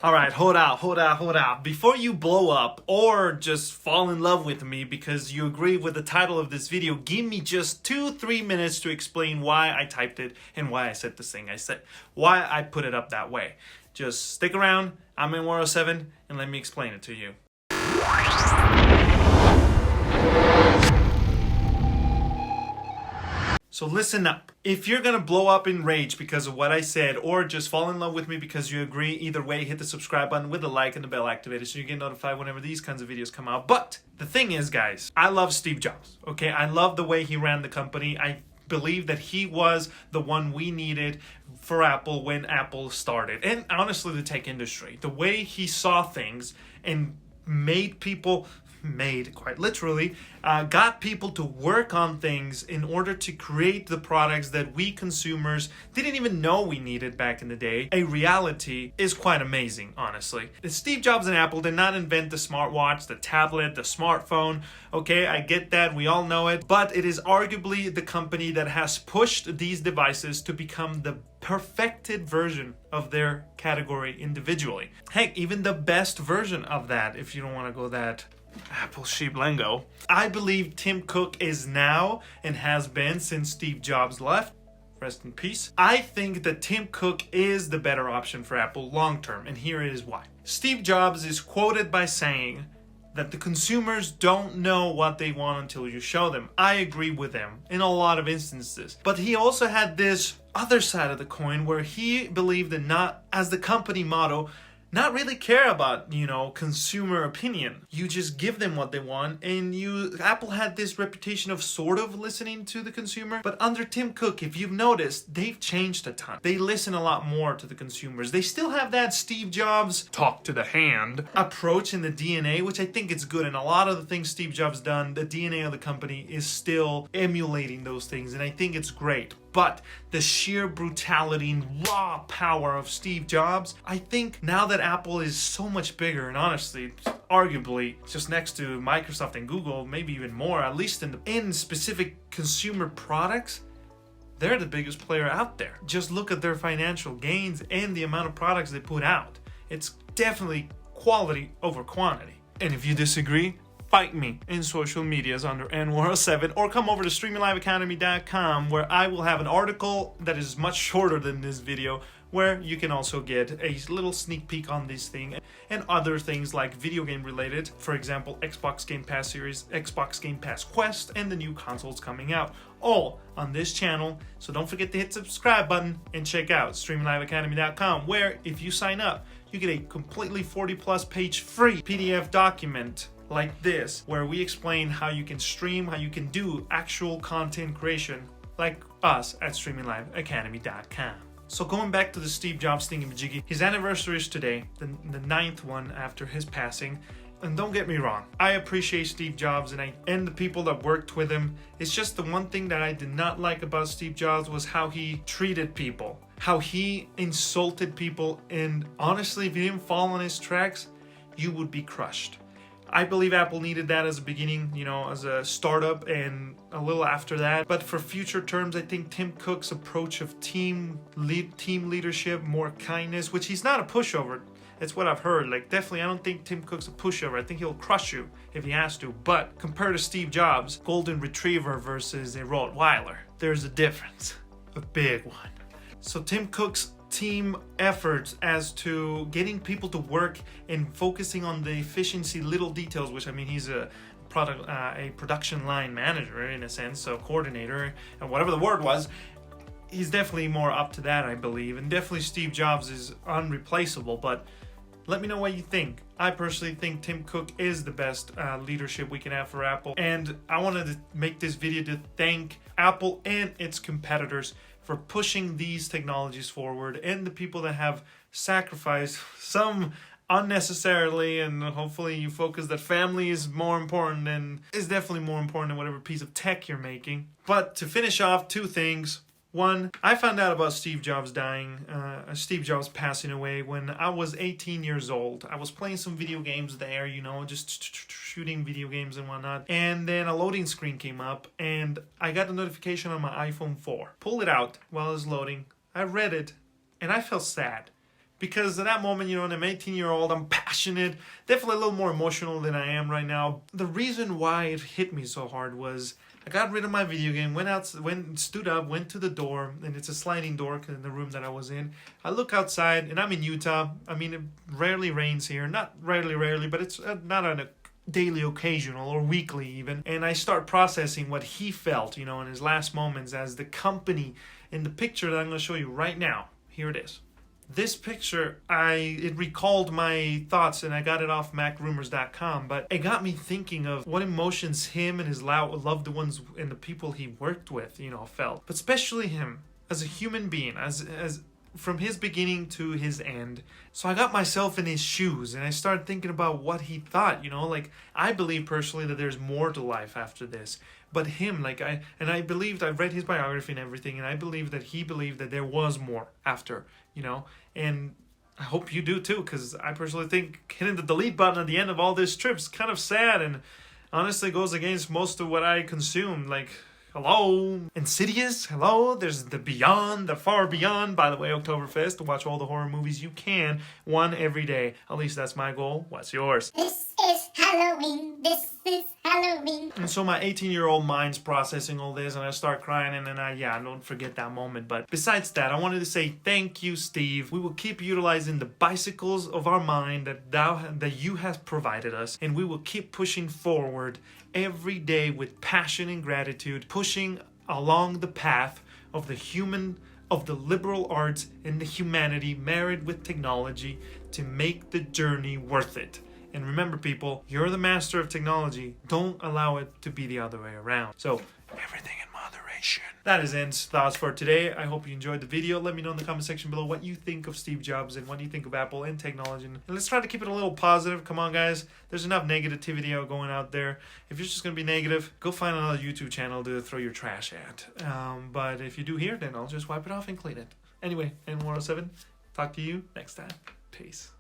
Alright, hold out. Before you blow up or just fall in love with me because you agree with the title of this video, give me just 2-3 minutes to explain why I typed it and why I said this thing I said. Why I put it up that way. Just stick around, I'm in 107, and let me explain it to you. So listen up. If you're gonna blow up in rage because of what I said, or just fall in love with me because you agree, either way, hit the subscribe button with the like and the bell activated so you get notified whenever these kinds of videos come out. But the thing is, guys, I love Steve Jobs, okay? I love the way he ran the company. I believe that he was the one we needed for Apple when Apple started. And honestly, the tech industry. The way he saw things and quite literally, got people to work on things in order to create the products that we consumers didn't even know we needed back in the day. A reality is quite amazing, honestly. Steve Jobs and Apple did not invent the smartwatch, the tablet, the smartphone. Okay, I get that, we all know it, but it is arguably the company that has pushed these devices to become the perfected version of their category individually. Heck, even the best version of that, if you don't want to go that Apple sheep lingo. I believe Tim Cook is now, and has been since Steve Jobs left, rest in peace. I think that Tim Cook is the better option for Apple long term, and here is why. Steve Jobs is quoted by saying that the consumers don't know what they want until you show them. I agree with him in a lot of instances. But he also had this other side of the coin where he believed that, not as the company motto, not really care about, consumer opinion. You just give them what they want, and Apple had this reputation of sort of listening to the consumer, but under Tim Cook, if you've noticed, they've changed a ton. They listen a lot more to the consumers. They still have that Steve Jobs talk to the hand approach in the DNA, which I think is good, and a lot of the things Steve Jobs done, the DNA of the company is still emulating those things, and I think it's great. But the sheer brutality and raw power of Steve Jobs, I think now that Apple is so much bigger, and honestly, arguably just next to Microsoft and Google, maybe even more, at least in specific consumer products, they're the biggest player out there. Just look at their financial gains and the amount of products they put out. It's definitely quality over quantity. And if you disagree, fight me in social medias under N107, or come over to streamingliveacademy.com, where I will have an article that is much shorter than this video, where you can also get a little sneak peek on this thing and other things like video game related. For example, Xbox Game Pass series, Xbox Game Pass Quest, and the new consoles coming out, all on this channel. So don't forget to hit the subscribe button and check out streamingliveacademy.com, where if you sign up, you get a completely 40+ page free PDF document like this, where we explain how you can stream, how you can do actual content creation like us at streamingliveacademy.com. So going back to the Steve Jobs thingamajiggy, his anniversary is today, the 9th one after his passing. And don't get me wrong, I appreciate Steve Jobs and the people that worked with him. It's just the one thing that I did not like about Steve Jobs was how he treated people, how he insulted people, and honestly, if you didn't fall on his tracks, you would be crushed. I believe Apple needed that as a beginning, as a startup, and a little after that. But for future terms, I think Tim Cook's approach of team leadership, more kindness, which he's not a pushover. It's what I've heard. Definitely, I don't think Tim Cook's a pushover. I think he'll crush you if he has to. But compared to Steve Jobs, golden retriever versus a Rottweiler, there's a difference, a big one. So Tim Cook's team efforts as to getting people to work and focusing on the efficiency, little details, which he's a production line manager in a sense, so coordinator, and whatever the word was, he's definitely more up to that, I believe. And definitely Steve Jobs is unreplaceable, but let me know what you think. I personally think Tim Cook is the best leadership we can have for Apple, and I wanted to make this video to thank Apple and its competitors for pushing these technologies forward, and the people that have sacrificed, some unnecessarily, and hopefully you focus that family is more important, and is definitely more important than whatever piece of tech you're making. But to finish off, 2 things. One, I found out about Steve Jobs Steve Jobs passing away when I was 18 years old. I was playing some video games there, just shooting video games and whatnot. And then a loading screen came up, and I got a notification on my iPhone 4. Pulled it out while it was loading. I read it, and I felt sad. Because at that moment, and I'm 18-year-old, I'm passionate, definitely a little more emotional than I am right now. The reason why it hit me so hard was I got rid of my video game, stood up, went to the door, and it's a sliding door in the room that I was in. I look outside, and I'm in Utah. I mean, it rarely rains here. Not rarely, but it's not on a daily occasional or weekly even. And I start processing what he felt, in his last moments as the company in the picture that I'm going to show you right now. Here it is. This picture, it recalled my thoughts, and I got it off macrumors.com, but it got me thinking of what emotions him and his loved ones and the people he worked with, felt. But especially him, as a human being, as from his beginning to his end. So I got myself in his shoes, and I started thinking about what he thought, I believe personally that there's more to life after this. But him, I read his biography and everything, and I believe that he believed that there was more after, and I hope you do too, because I personally think hitting the delete button at the end of all this trip is kind of sad, and honestly goes against most of what I consume. Hello, Insidious, hello, there's the Beyond, the Far Beyond, by the way, Oktoberfest, to watch all the horror movies you can, one every day. At least that's my goal. What's yours? This is Halloween, this is Halloween. And so my 18-year-old mind's processing all this, and I start crying, and then I don't forget that moment. But besides that, I wanted to say thank you, Steve. We will keep utilizing the bicycles of our mind that you have provided us, and we will keep pushing forward every day with passion and gratitude, pushing along the path of the liberal arts and the humanity married with technology to make the journey worth it. And remember, people, you're the master of technology. Don't allow it to be the other way around. So, everything in moderation. That is Ends thoughts for today. I hope you enjoyed the video. Let me know in the comment section below what you think of Steve Jobs and what you think of Apple and technology. And let's try to keep it a little positive. Come on, guys. There's enough negativity going out there. If you're just going to be negative, go find another YouTube channel to throw your trash at. But if you do here, then I'll just wipe it off and clean it. Anyway, N107, talk to you next time. Peace.